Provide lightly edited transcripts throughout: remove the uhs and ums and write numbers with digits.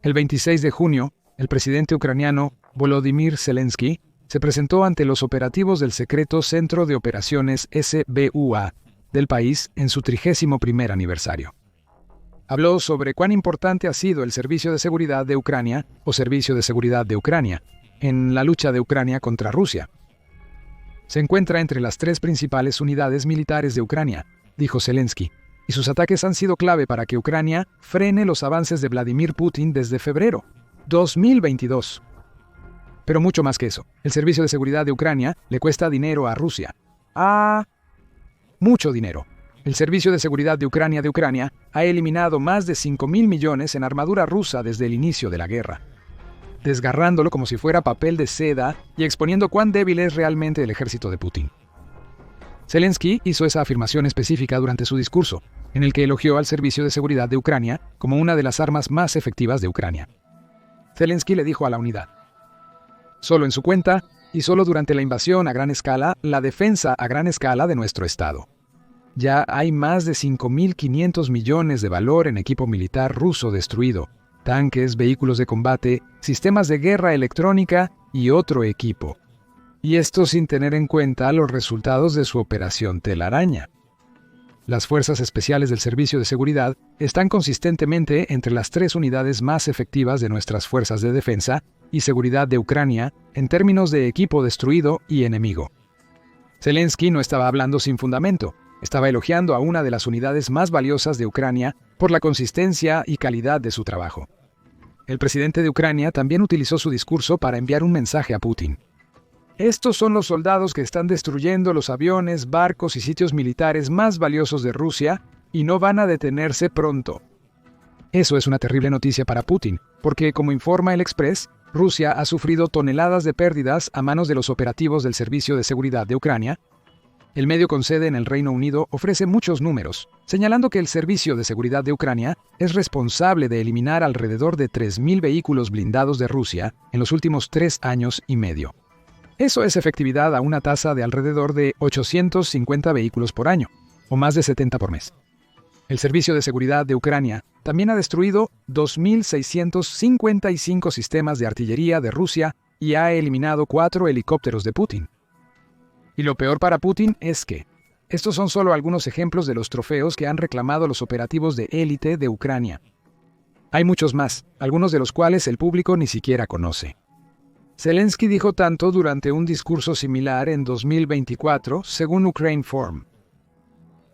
El 26 de junio, el presidente ucraniano Volodymyr Zelensky se presentó ante los operativos del secreto Centro de Operaciones SBUA del país en su 31º aniversario. Habló sobre cuán importante ha sido el Servicio de Seguridad de Ucrania o Servicio de Seguridad de Ucrania en la lucha de Ucrania contra Rusia. Se encuentra entre las 3 principales unidades militares de Ucrania, dijo Zelensky, y sus ataques han sido clave para que Ucrania frene los avances de Vladimir Putin desde febrero 2022. Pero mucho más que eso, el Servicio de Seguridad de Ucrania le cuesta dinero a Rusia. Mucho dinero. El Servicio de Seguridad de Ucrania ha eliminado más de 5.000 millones en armadura rusa desde el inicio de la guerra, desgarrándolo como si fuera papel de seda y exponiendo cuán débil es realmente el ejército de Putin. Zelensky hizo esa afirmación específica durante su discurso, en el que elogió al Servicio de Seguridad de Ucrania como una de las armas más efectivas de Ucrania. Zelensky le dijo a la unidad: solo en su cuenta, y solo durante la invasión a gran escala, la defensa a gran escala de nuestro Estado. Ya hay más de 5.500 millones de valor en equipo militar ruso destruido, tanques, vehículos de combate, sistemas de guerra electrónica y otro equipo. Y esto sin tener en cuenta los resultados de su operación Telaraña. Las fuerzas especiales del Servicio de Seguridad están consistentemente entre las 3 unidades más efectivas de nuestras fuerzas de defensa y seguridad de Ucrania en términos de equipo destruido y enemigo. Zelensky no estaba hablando sin fundamento. Estaba elogiando a una de las unidades más valiosas de Ucrania por la consistencia y calidad de su trabajo. El presidente de Ucrania también utilizó su discurso para enviar un mensaje a Putin. Estos son los soldados que están destruyendo los aviones, barcos y sitios militares más valiosos de Rusia y no van a detenerse pronto. Eso es una terrible noticia para Putin, porque, como informa el Express, Rusia ha sufrido toneladas de pérdidas a manos de los operativos del Servicio de Seguridad de Ucrania. El medio con sede en el Reino Unido ofrece muchos números, señalando que el Servicio de Seguridad de Ucrania es responsable de eliminar alrededor de 3.000 vehículos blindados de Rusia en los últimos 3 años y medio. Eso es efectividad a una tasa de alrededor de 850 vehículos por año, o más de 70 por mes. El Servicio de Seguridad de Ucrania también ha destruido 2.655 sistemas de artillería de Rusia y ha eliminado 4 helicópteros de Putin. Y lo peor para Putin es que estos son solo algunos ejemplos de los trofeos que han reclamado los operativos de élite de Ucrania. Hay muchos más, algunos de los cuales el público ni siquiera conoce. Zelensky dijo tanto durante un discurso similar en 2024, según Ukraine Forum.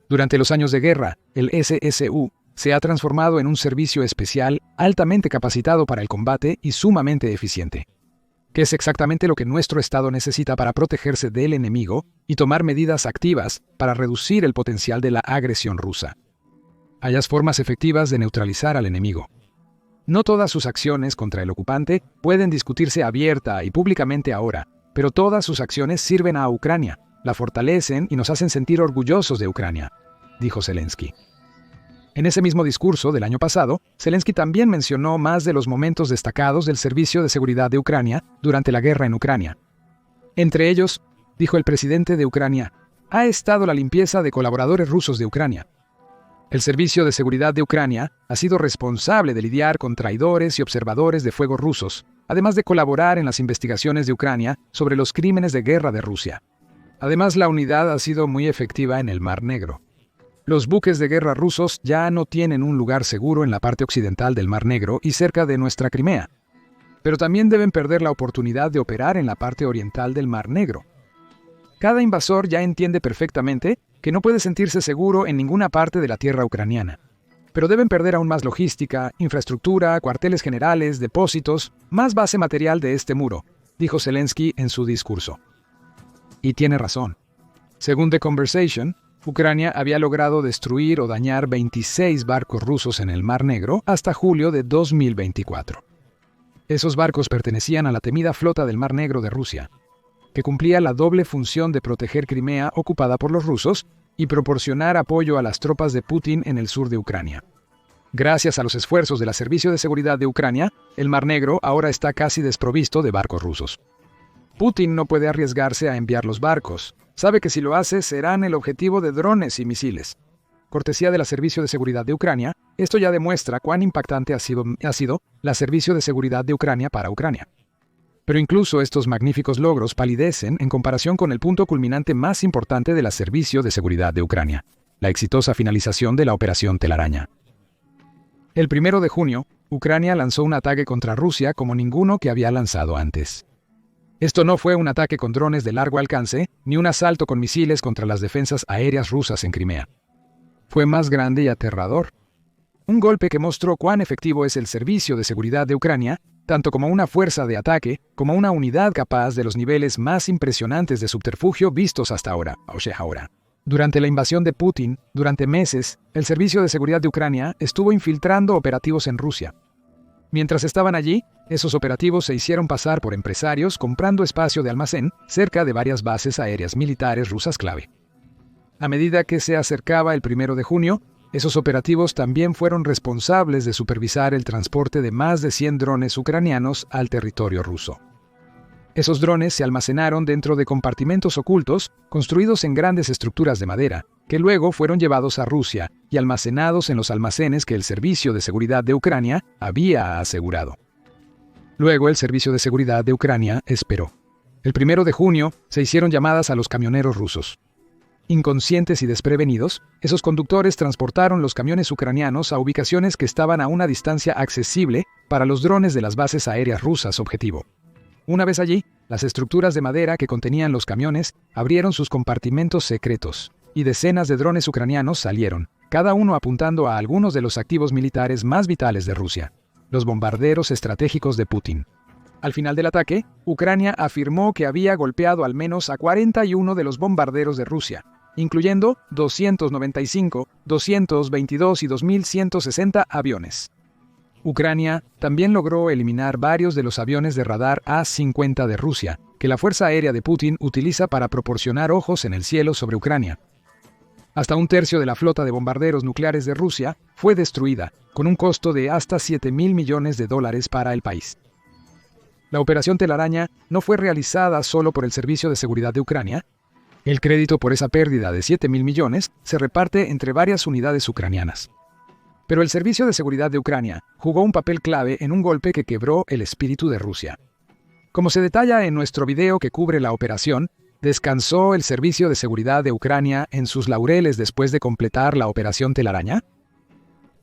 Durante los años de guerra, el SSU se ha transformado en un servicio especial altamente capacitado para el combate y sumamente eficiente, que es exactamente lo que nuestro Estado necesita para protegerse del enemigo y tomar medidas activas para reducir el potencial de la agresión rusa. Hay formas efectivas de neutralizar al enemigo. No todas sus acciones contra el ocupante pueden discutirse abierta y públicamente ahora, pero todas sus acciones sirven a Ucrania, la fortalecen y nos hacen sentir orgullosos de Ucrania, dijo Zelensky. En ese mismo discurso del año pasado, Zelensky también mencionó más de los momentos destacados del Servicio de Seguridad de Ucrania durante la guerra en Ucrania. Entre ellos, dijo el presidente de Ucrania, ha estado la limpieza de colaboradores rusos de Ucrania. El Servicio de Seguridad de Ucrania ha sido responsable de lidiar con traidores y observadores de fuego rusos, además de colaborar en las investigaciones de Ucrania sobre los crímenes de guerra de Rusia. Además, la unidad ha sido muy efectiva en el Mar Negro. Los buques de guerra rusos ya no tienen un lugar seguro en la parte occidental del Mar Negro y cerca de nuestra Crimea, pero también deben perder la oportunidad de operar en la parte oriental del Mar Negro. Cada invasor ya entiende perfectamente que no puede sentirse seguro en ninguna parte de la tierra ucraniana, pero deben perder aún más logística, infraestructura, cuarteles generales, depósitos, más base material de este muro, dijo Zelensky en su discurso. Y tiene razón. Según The Conversation, Ucrania había logrado destruir o dañar 26 barcos rusos en el Mar Negro hasta julio de 2024. Esos barcos pertenecían a la temida flota del Mar Negro de Rusia, que cumplía la doble función de proteger Crimea ocupada por los rusos y proporcionar apoyo a las tropas de Putin en el sur de Ucrania. Gracias a los esfuerzos del Servicio de Seguridad de Ucrania, el Mar Negro ahora está casi desprovisto de barcos rusos. Putin no puede arriesgarse a enviar los barcos. Sabe que si lo hace serán el objetivo de drones y misiles. cortesía del Servicio de Seguridad de Ucrania, esto ya demuestra cuán impactante ha sido el Servicio de Seguridad de Ucrania para Ucrania. Pero incluso estos magníficos logros palidecen en comparación con el punto culminante más importante del Servicio de Seguridad de Ucrania, la exitosa finalización de la Operación Telaraña. El 1 de junio, Ucrania lanzó un ataque contra Rusia como ninguno que había lanzado antes. Esto no fue un ataque con drones de largo alcance, ni un asalto con misiles contra las defensas aéreas rusas en Crimea. Fue más grande y aterrador. Un golpe que mostró cuán efectivo es el Servicio de Seguridad de Ucrania, tanto como una fuerza de ataque, como una unidad capaz de los niveles más impresionantes de subterfugio vistos hasta ahora. Durante la invasión de Putin, durante meses, el Servicio de Seguridad de Ucrania estuvo infiltrando operativos en Rusia. Mientras estaban allí, esos operativos se hicieron pasar por empresarios comprando espacio de almacén cerca de varias bases aéreas militares rusas clave. A medida que se acercaba el 1 de junio, esos operativos también fueron responsables de supervisar el transporte de más de 100 drones ucranianos al territorio ruso. Esos drones se almacenaron dentro de compartimentos ocultos construidos en grandes estructuras de madera, que luego fueron llevados a Rusia y almacenados en los almacenes que el Servicio de Seguridad de Ucrania había asegurado. Luego el Servicio de Seguridad de Ucrania esperó. El 1 de junio se hicieron llamadas a los camioneros rusos. Inconscientes y desprevenidos, esos conductores transportaron los camiones ucranianos a ubicaciones que estaban a una distancia accesible para los drones de las bases aéreas rusas objetivo. Una vez allí, las estructuras de madera que contenían los camiones abrieron sus compartimentos secretos, y decenas de drones ucranianos salieron, cada uno apuntando a algunos de los activos militares más vitales de Rusia, los bombarderos estratégicos de Putin. Al final del ataque, Ucrania afirmó que había golpeado al menos a 41 de los bombarderos de Rusia, incluyendo 295, 222 y 2.160 aviones. Ucrania también logró eliminar varios de los aviones de radar A-50 de Rusia, que la Fuerza Aérea de Putin utiliza para proporcionar ojos en el cielo sobre Ucrania. Hasta un tercio de la flota de bombarderos nucleares de Rusia fue destruida, con un costo de hasta $7.000 millones para el país. La Operación Telaraña no fue realizada solo por el Servicio de Seguridad de Ucrania. El crédito por esa pérdida de $7.000 millones se reparte entre varias unidades ucranianas. Pero el Servicio de Seguridad de Ucrania jugó un papel clave en un golpe que quebró el espíritu de Rusia. Como se detalla en nuestro video que cubre la operación, ¿descansó el Servicio de Seguridad de Ucrania en sus laureles después de completar la Operación Telaraña?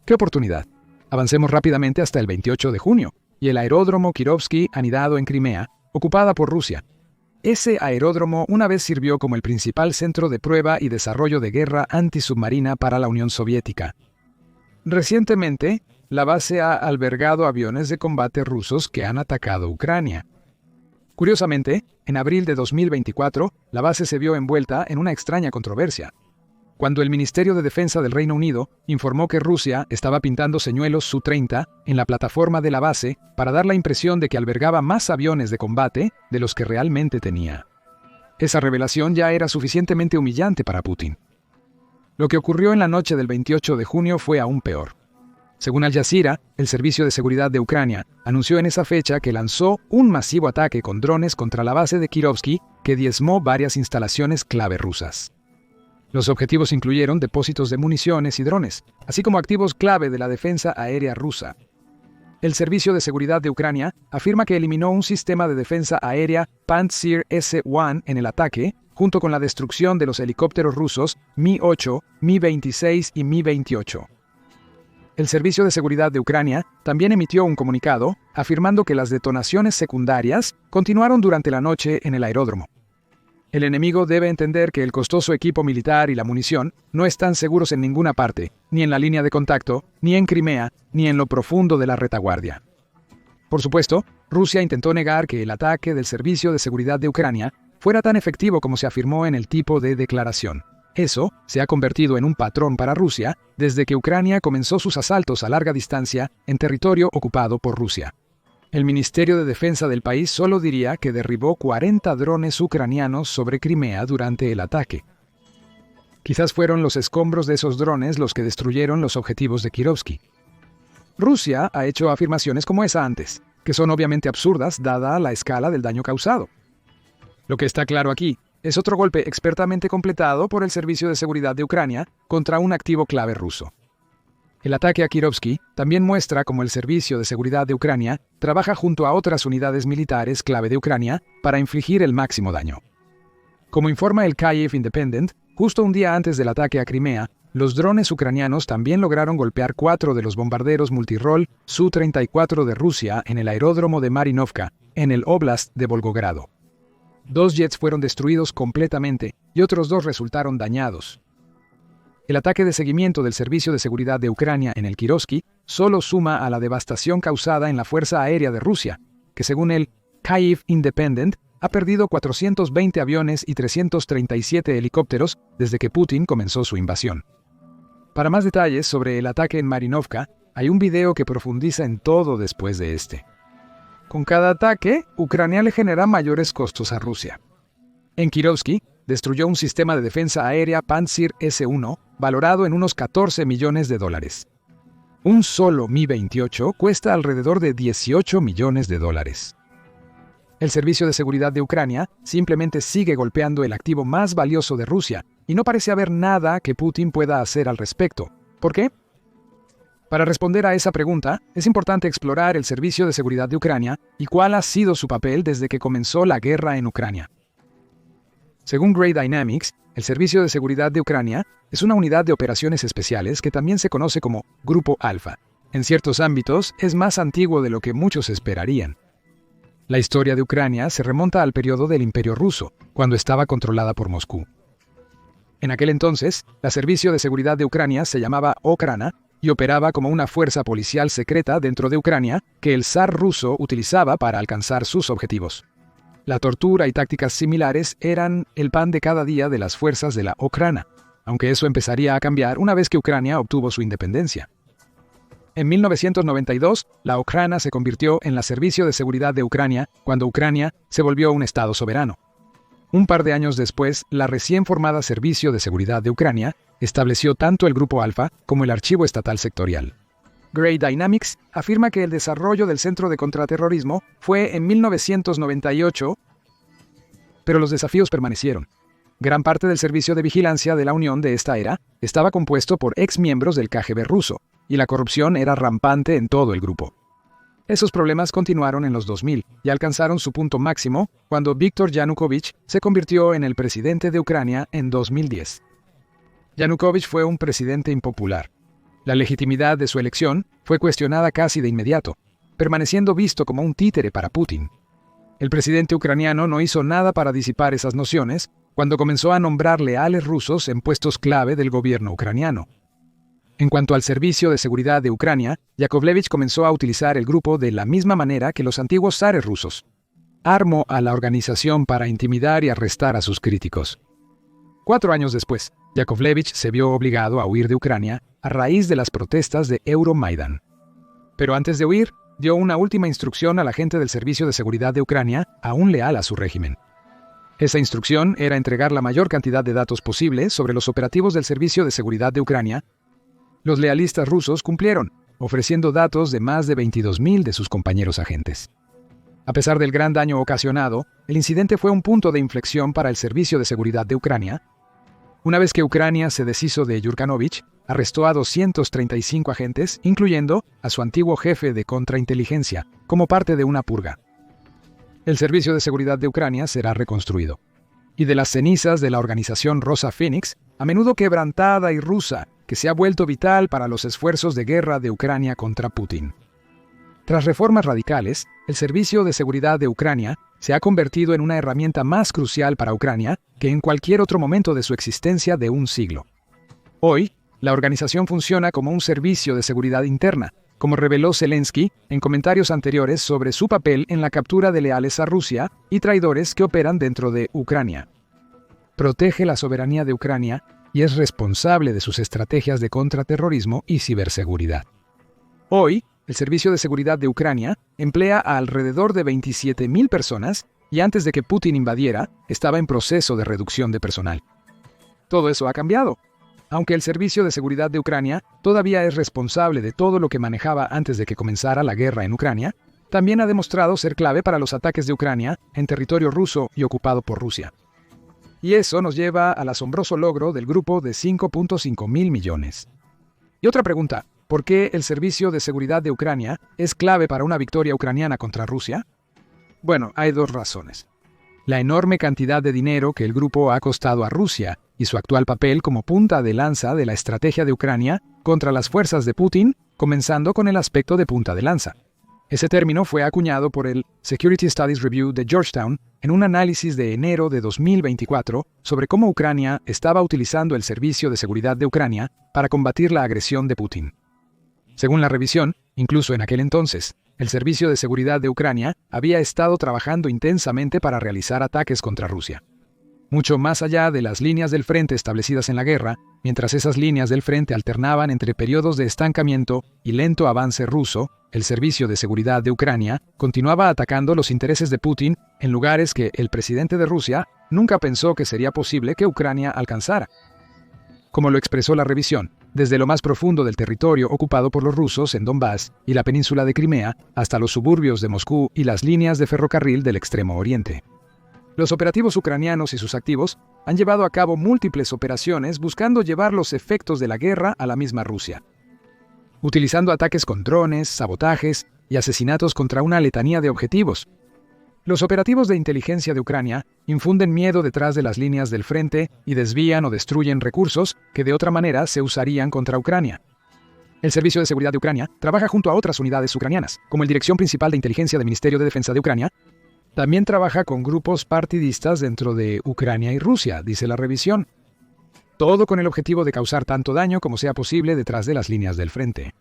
¡Qué oportunidad! Avancemos rápidamente hasta el 28 de junio, y el aeródromo Kirovsky anidado en Crimea, ocupada por Rusia. Ese aeródromo una vez sirvió como el principal centro de prueba y desarrollo de guerra antisubmarina para la Unión Soviética. Recientemente, la base ha albergado aviones de combate rusos que han atacado Ucrania. Curiosamente, en abril de 2024, la base se vio envuelta en una extraña controversia. Cuando el Ministerio de Defensa del Reino Unido informó que Rusia estaba pintando señuelos Su-30 en la plataforma de la base para dar la impresión de que albergaba más aviones de combate de los que realmente tenía. Esa revelación ya era suficientemente humillante para Putin. Lo que ocurrió en la noche del 28 de junio fue aún peor. Según Al Jazeera, el Servicio de Seguridad de Ucrania anunció en esa fecha que lanzó un masivo ataque con drones contra la base de Kirovsky que diezmó varias instalaciones clave rusas. Los objetivos incluyeron depósitos de municiones y drones, así como activos clave de la defensa aérea rusa. El Servicio de Seguridad de Ucrania afirma que eliminó un sistema de defensa aérea Pantsir S-1 en el ataque, junto con la destrucción de los helicópteros rusos Mi-8, Mi-26 y Mi-28. El Servicio de Seguridad de Ucrania también emitió un comunicado afirmando que las detonaciones secundarias continuaron durante la noche en el aeródromo. El enemigo debe entender que el costoso equipo militar y la munición no están seguros en ninguna parte, ni en la línea de contacto, ni en Crimea, ni en lo profundo de la retaguardia. Por supuesto, Rusia intentó negar que el ataque del Servicio de Seguridad de Ucrania fuera tan efectivo como se afirmó en el tipo de declaración. Eso se ha convertido en un patrón para Rusia desde que Ucrania comenzó sus asaltos a larga distancia en territorio ocupado por Rusia. El Ministerio de Defensa del país solo diría que derribó 40 drones ucranianos sobre Crimea durante el ataque. Quizás fueron los escombros de esos drones los que destruyeron los objetivos de Kirovsky. Rusia ha hecho afirmaciones como esa antes, que son obviamente absurdas dada la escala del daño causado. Lo que está claro aquí es otro golpe expertamente completado por el Servicio de Seguridad de Ucrania contra un activo clave ruso. El ataque a Kirovsky también muestra cómo el Servicio de Seguridad de Ucrania trabaja junto a otras unidades militares clave de Ucrania para infligir el máximo daño. Como informa el Kyiv Independent, justo un día antes del ataque a Crimea, los drones ucranianos también lograron golpear 4 de los bombarderos multirol Su-34 de Rusia en el aeródromo de Marinovka, en el Oblast de Volgogrado. 2 jets fueron destruidos completamente y otros 2 resultaron dañados. El ataque de seguimiento del Servicio de Seguridad de Ucrania en el Kirovsky solo suma a la devastación causada en la Fuerza Aérea de Rusia, que según el Kyiv Independent ha perdido 420 aviones y 337 helicópteros desde que Putin comenzó su invasión. Para más detalles sobre el ataque en Marinovka, hay un video que profundiza en todo después de este. Con cada ataque, Ucrania le genera mayores costos a Rusia. En Kirovsky, destruyó un sistema de defensa aérea Pantsir S-1 valorado en unos $14 millones. Un solo Mi-28 cuesta alrededor de $18 millones. El Servicio de Seguridad de Ucrania simplemente sigue golpeando el activo más valioso de Rusia y no parece haber nada que Putin pueda hacer al respecto. ¿Por qué? Para responder a esa pregunta, es importante explorar el Servicio de Seguridad de Ucrania y cuál ha sido su papel desde que comenzó la guerra en Ucrania. Según Gray Dynamics, el Servicio de Seguridad de Ucrania es una unidad de operaciones especiales que también se conoce como Grupo Alfa. En ciertos ámbitos, es más antiguo de lo que muchos esperarían. La historia de Ucrania se remonta al periodo del Imperio Ruso, cuando estaba controlada por Moscú. En aquel entonces, el Servicio de Seguridad de Ucrania se llamaba Okhrana y operaba como una fuerza policial secreta dentro de Ucrania que el zar ruso utilizaba para alcanzar sus objetivos. La tortura y tácticas similares eran el pan de cada día de las fuerzas de la Okhrana, aunque eso empezaría a cambiar una vez que Ucrania obtuvo su independencia. En 1992, la Okhrana se convirtió en el Servicio de Seguridad de Ucrania cuando Ucrania se volvió un estado soberano. Un par de años después, la recién formada Servicio de Seguridad de Ucrania estableció tanto el Grupo Alfa como el Archivo Estatal Sectorial. Gray Dynamics afirma que el desarrollo del Centro de Contraterrorismo fue en 1998, pero los desafíos permanecieron. Gran parte del servicio de vigilancia de la Unión de esta era estaba compuesto por exmiembros del KGB ruso, y la corrupción era rampante en todo el grupo. Esos problemas continuaron en los 2000 y alcanzaron su punto máximo cuando Viktor Yanukovych se convirtió en el presidente de Ucrania en 2010. Yanukovych fue un presidente impopular. La legitimidad de su elección fue cuestionada casi de inmediato, permaneciendo visto como un títere para Putin. El presidente ucraniano no hizo nada para disipar esas nociones cuando comenzó a nombrar leales rusos en puestos clave del gobierno ucraniano. En cuanto al Servicio de Seguridad de Ucrania, Yakovlevich comenzó a utilizar el grupo de la misma manera que los antiguos zares rusos. Armó a la organización para intimidar y arrestar a sus críticos. 4 años después, Yakovlevich se vio obligado a huir de Ucrania a raíz de las protestas de Euromaidan. Pero antes de huir, dio una última instrucción a la gente del Servicio de Seguridad de Ucrania, aún leal a su régimen. Esa instrucción era entregar la mayor cantidad de datos posible sobre los operativos del Servicio de Seguridad de Ucrania. Los lealistas rusos cumplieron, ofreciendo datos de más de 22.000 de sus compañeros agentes. A pesar del gran daño ocasionado, el incidente fue un punto de inflexión para el Servicio de Seguridad de Ucrania. Una vez que Ucrania se deshizo de Yurkanovich, arrestó a 235 agentes, incluyendo a su antiguo jefe de contrainteligencia, como parte de una purga. El Servicio de Seguridad de Ucrania será reconstruido. Y de las cenizas de la organización Rosa Phoenix, a menudo quebrantada y rusa, que se ha vuelto vital para los esfuerzos de guerra de Ucrania contra Putin. Tras reformas radicales, el Servicio de Seguridad de Ucrania se ha convertido en una herramienta más crucial para Ucrania que en cualquier otro momento de su existencia de un siglo. Hoy, la organización funciona como un servicio de seguridad interna, como reveló Zelensky en comentarios anteriores sobre su papel en la captura de leales a Rusia y traidores que operan dentro de Ucrania. Protege la soberanía de Ucrania y es responsable de sus estrategias de contraterrorismo y ciberseguridad. Hoy, el Servicio de Seguridad de Ucrania emplea a alrededor de 27.000 personas y antes de que Putin invadiera, estaba en proceso de reducción de personal. Todo eso ha cambiado. Aunque el Servicio de Seguridad de Ucrania todavía es responsable de todo lo que manejaba antes de que comenzara la guerra en Ucrania, también ha demostrado ser clave para los ataques de Ucrania en territorio ruso y ocupado por Rusia. Y eso nos lleva al asombroso logro del grupo de 5.5 mil millones. Y otra pregunta, ¿por qué el servicio de seguridad de Ucrania es clave para una victoria ucraniana contra Rusia? Bueno, hay dos razones. La enorme cantidad de dinero que el grupo ha costado a Rusia y su actual papel como punta de lanza de la estrategia de Ucrania contra las fuerzas de Putin, comenzando con el aspecto de punta de lanza. Ese término fue acuñado por el Security Studies Review de Georgetown en un análisis de enero de 2024 sobre cómo Ucrania estaba utilizando el servicio de seguridad de Ucrania para combatir la agresión de Putin. Según la revisión, incluso en aquel entonces, el servicio de seguridad de Ucrania había estado trabajando intensamente para realizar ataques contra Rusia. Mucho más allá de las líneas del frente establecidas en la guerra, mientras esas líneas del frente alternaban entre periodos de estancamiento y lento avance ruso, el servicio de seguridad de Ucrania continuaba atacando los intereses de Putin en lugares que el presidente de Rusia nunca pensó que sería posible que Ucrania alcanzara. Como lo expresó la revisión, desde lo más profundo del territorio ocupado por los rusos en Donbass y la península de Crimea hasta los suburbios de Moscú y las líneas de ferrocarril del Extremo Oriente. Los operativos ucranianos y sus activos han llevado a cabo múltiples operaciones buscando llevar los efectos de la guerra a la misma Rusia, utilizando ataques con drones, sabotajes y asesinatos contra una letanía de objetivos. Los operativos de inteligencia de Ucrania infunden miedo detrás de las líneas del frente y desvían o destruyen recursos que de otra manera se usarían contra Ucrania. El Servicio de Seguridad de Ucrania trabaja junto a otras unidades ucranianas, como el Dirección Principal de Inteligencia del Ministerio de Defensa de Ucrania. También trabaja con grupos partidistas dentro de Ucrania y Rusia, dice la revisión. Todo con el objetivo de causar tanto daño como sea posible detrás de las líneas del frente.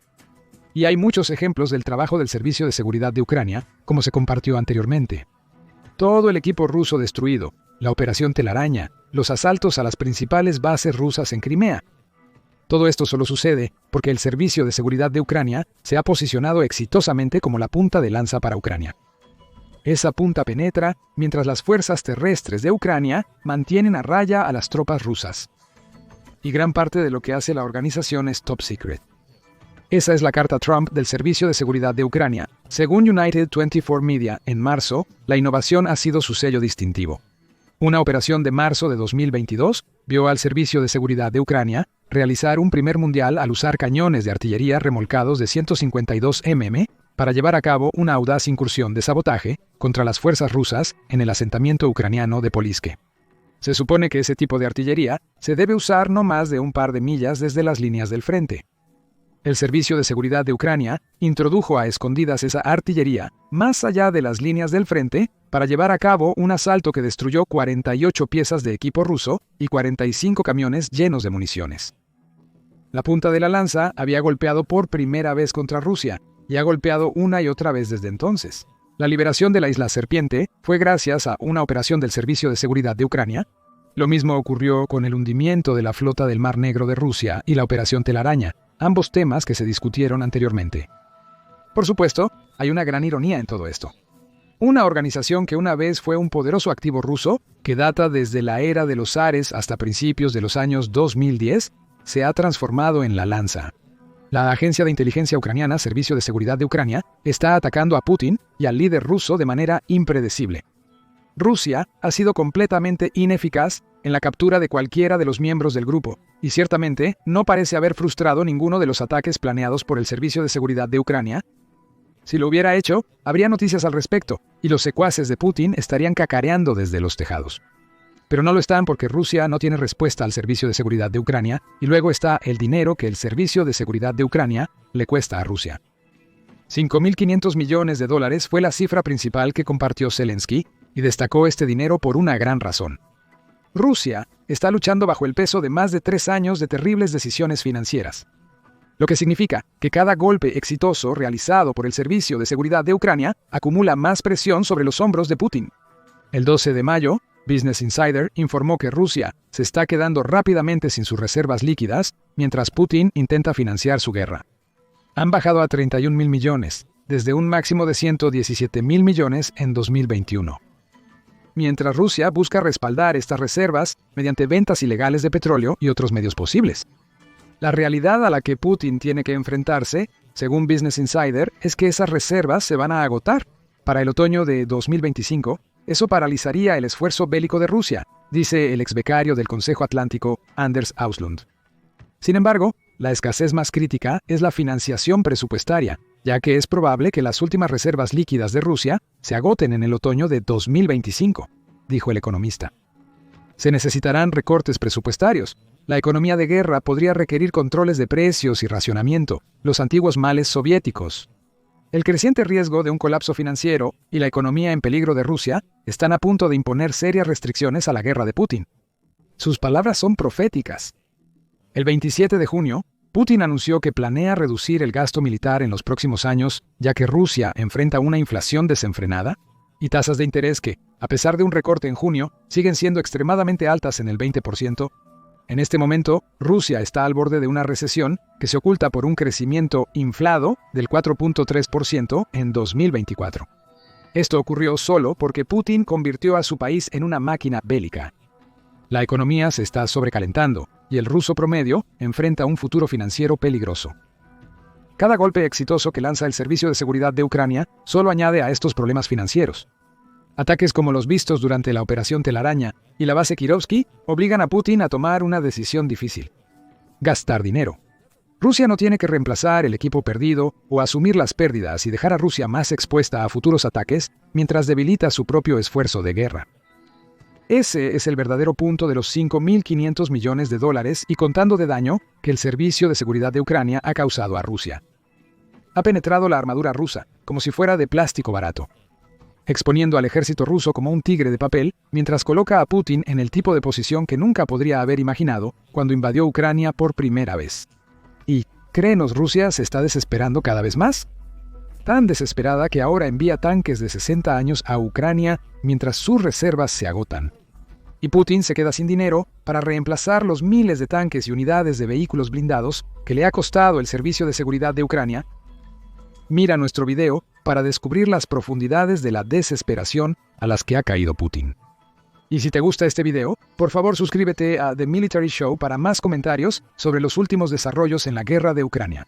Y hay muchos ejemplos del trabajo del Servicio de Seguridad de Ucrania, como se compartió anteriormente. Todo el equipo ruso destruido, la Operación Telaraña, los asaltos a las principales bases rusas en Crimea. Todo esto solo sucede porque el Servicio de Seguridad de Ucrania se ha posicionado exitosamente como la punta de lanza para Ucrania. Esa punta penetra mientras las fuerzas terrestres de Ucrania mantienen a raya a las tropas rusas. Y gran parte de lo que hace la organización es top secret. Esa es la carta Trump del Servicio de Seguridad de Ucrania. Según United 24 Media, en marzo, la innovación ha sido su sello distintivo. Una operación de marzo de 2022 vio al Servicio de Seguridad de Ucrania realizar un primer mundial al usar cañones de artillería remolcados de 152 mm para llevar a cabo una audaz incursión de sabotaje contra las fuerzas rusas en el asentamiento ucraniano de Poliske. Se supone que ese tipo de artillería se debe usar no más de un par de millas desde las líneas del frente. El Servicio de Seguridad de Ucrania introdujo a escondidas esa artillería más allá de las líneas del frente para llevar a cabo un asalto que destruyó 48 piezas de equipo ruso y 45 camiones llenos de municiones. La punta de la lanza había golpeado por primera vez contra Rusia y ha golpeado una y otra vez desde entonces. La liberación de la isla Serpiente fue gracias a una operación del Servicio de Seguridad de Ucrania. Lo mismo ocurrió con el hundimiento de la flota del Mar Negro de Rusia y la Operación Telaraña, ambos temas que se discutieron anteriormente. Por supuesto, hay una gran ironía en todo esto. Una organización que una vez fue un poderoso activo ruso, que data desde la era de los zares hasta principios de los años 2010, se ha transformado en la lanza. La agencia de inteligencia ucraniana, Servicio de Seguridad de Ucrania, está atacando a Putin y al líder ruso de manera impredecible. Rusia ha sido completamente ineficaz en la captura de cualquiera de los miembros del grupo, y ciertamente no parece haber frustrado ninguno de los ataques planeados por el Servicio de Seguridad de Ucrania. Si lo hubiera hecho, habría noticias al respecto, y los secuaces de Putin estarían cacareando desde los tejados. Pero no lo están porque Rusia no tiene respuesta al Servicio de Seguridad de Ucrania, y luego está el dinero que el Servicio de Seguridad de Ucrania le cuesta a Rusia. $5.500 millones fue la cifra principal que compartió Zelensky, y destacó este dinero por una gran razón. Rusia está luchando bajo el peso de más de 3 años de terribles decisiones financieras, lo que significa que cada golpe exitoso realizado por el Servicio de Seguridad de Ucrania acumula más presión sobre los hombros de Putin. El 12 de mayo, Business Insider informó que Rusia se está quedando rápidamente sin sus reservas líquidas mientras Putin intenta financiar su guerra. Han bajado a 31.000 millones, desde un máximo de 117.000 millones en 2021. Mientras Rusia busca respaldar estas reservas mediante ventas ilegales de petróleo y otros medios posibles. La realidad a la que Putin tiene que enfrentarse, según Business Insider, es que esas reservas se van a agotar. Para el otoño de 2025, eso paralizaría el esfuerzo bélico de Rusia, dice el exbecario del Consejo Atlántico, Anders Auslund. Sin embargo, la escasez más crítica es la financiación presupuestaria, ya que es probable que las últimas reservas líquidas de Rusia se agoten en el otoño de 2025, dijo el economista. Se necesitarán recortes presupuestarios. La economía de guerra podría requerir controles de precios y racionamiento, los antiguos males soviéticos. El creciente riesgo de un colapso financiero y la economía en peligro de Rusia están a punto de imponer serias restricciones a la guerra de Putin. Sus palabras son proféticas. El 27 de junio, Putin anunció que planea reducir el gasto militar en los próximos años, ya que Rusia enfrenta una inflación desenfrenada y tasas de interés que, a pesar de un recorte en junio, siguen siendo extremadamente altas en el 20%. En este momento, Rusia está al borde de una recesión que se oculta por un crecimiento inflado del 4.3% en 2024. Esto ocurrió solo porque Putin convirtió a su país en una máquina bélica. La economía se está sobrecalentando y el ruso promedio enfrenta un futuro financiero peligroso. Cada golpe exitoso que lanza el Servicio de Seguridad de Ucrania solo añade a estos problemas financieros. Ataques como los vistos durante la Operación Telaraña y la base Kirovsky obligan a Putin a tomar una decisión difícil: gastar dinero. Rusia no tiene que reemplazar el equipo perdido o asumir las pérdidas y dejar a Rusia más expuesta a futuros ataques mientras debilita su propio esfuerzo de guerra. Ese es el verdadero punto de los $5.500 millones y contando de daño que el Servicio de Seguridad de Ucrania ha causado a Rusia. Ha penetrado la armadura rusa, como si fuera de plástico barato, exponiendo al ejército ruso como un tigre de papel, mientras coloca a Putin en el tipo de posición que nunca podría haber imaginado cuando invadió Ucrania por primera vez. Y, ¿créenos, Rusia se está desesperando cada vez más? Tan desesperada que ahora envía tanques de 60 años a Ucrania mientras sus reservas se agotan. Y Putin se queda sin dinero para reemplazar los miles de tanques y unidades de vehículos blindados que le ha costado el Servicio de Seguridad de Ucrania. Mira nuestro video para descubrir las profundidades de la desesperación a las que ha caído Putin. Y si te gusta este video, por favor suscríbete a The Military Show para más comentarios sobre los últimos desarrollos en la guerra de Ucrania.